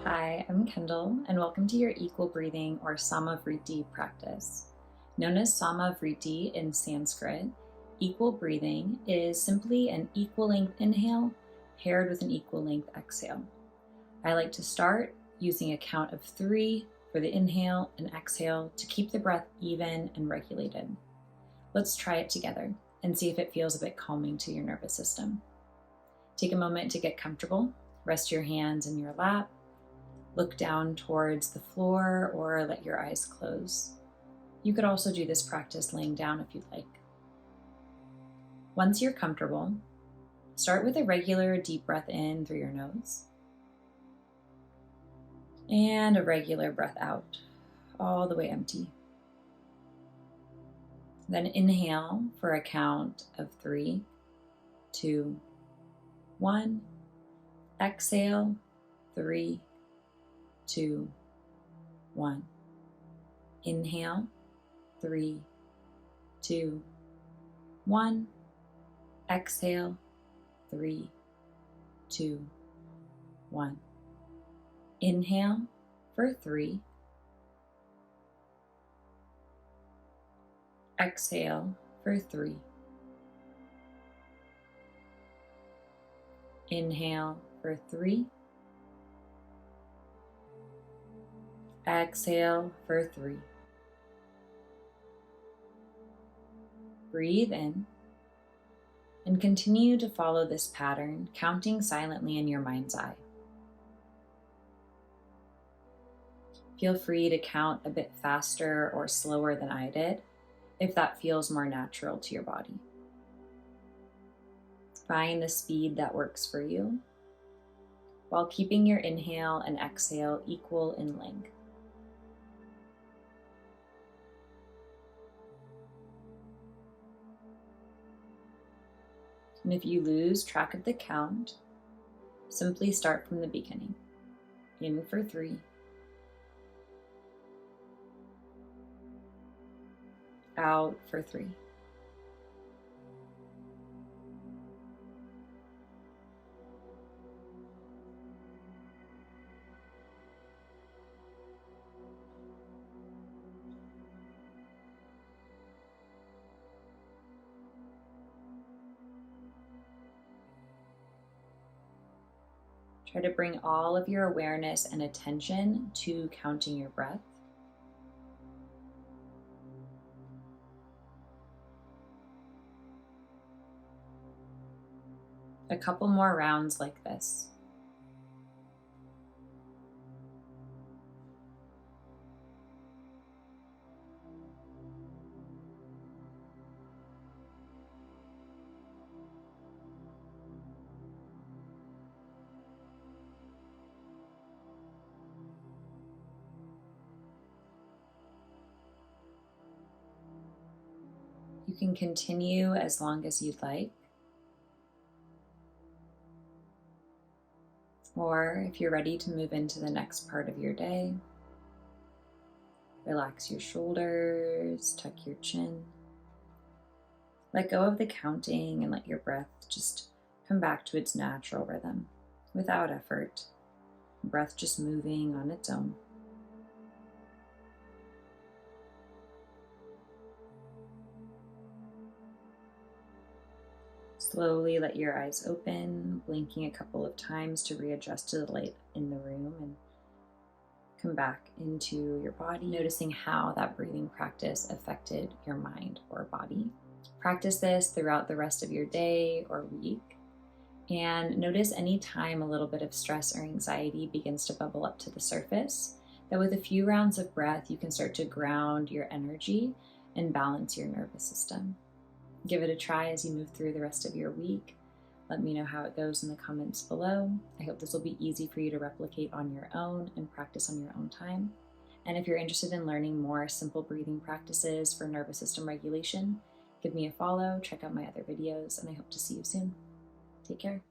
Hi, I'm Kendall, and welcome to your equal breathing or Vritti practice. Known as Vritti in Sanskrit, equal breathing is simply an equal length inhale paired with an equal length exhale. I like to start using a count of 3 for the inhale and exhale to keep the breath even and regulated. Let's try it together and see if it feels a bit calming to your nervous system. Take a moment to get comfortable. Rest your hands in your lap. Look down towards the floor or let your eyes close. You could also do this practice laying down if you'd like. Once you're comfortable, start with a regular deep breath in through your nose and a regular breath out, all the way empty. Then inhale for a count of 3, 2, 1. Exhale, 3, 2, 1. Inhale, 3, 2, 1. Exhale, 3, 2, 1. Inhale for 3. Exhale for 3. Inhale for 3. Exhale for 3. Breathe in and continue to follow this pattern, counting silently in your mind's eye. Feel free to count a bit faster or slower than I did, if that feels more natural to your body. Find the speed that works for you, while keeping your inhale and exhale equal in length. And if you lose track of the count, simply start from the beginning. In for 3. Out for 3. Try to bring all of your awareness and attention to counting your breath. A couple more rounds like this. You can continue as long as you'd like. Or if you're ready to move into the next part of your day, relax your shoulders, tuck your chin. Let go of the counting and let your breath just come back to its natural rhythm without effort. Breath just moving on its own. Slowly let your eyes open, blinking a couple of times to readjust to the light in the room and come back into your body, noticing how that breathing practice affected your mind or body. Practice this throughout the rest of your day or week, and notice any time a little bit of stress or anxiety begins to bubble up to the surface, that with a few rounds of breath, you can start to ground your energy and balance your nervous system. Give it a try as you move through the rest of your week. Let me know how it goes in the comments below. I hope this will be easy for you to replicate on your own and practice on your own time. And if you're interested in learning more simple breathing practices for nervous system regulation, give me a follow, check out my other videos, and I hope to see you soon. Take care.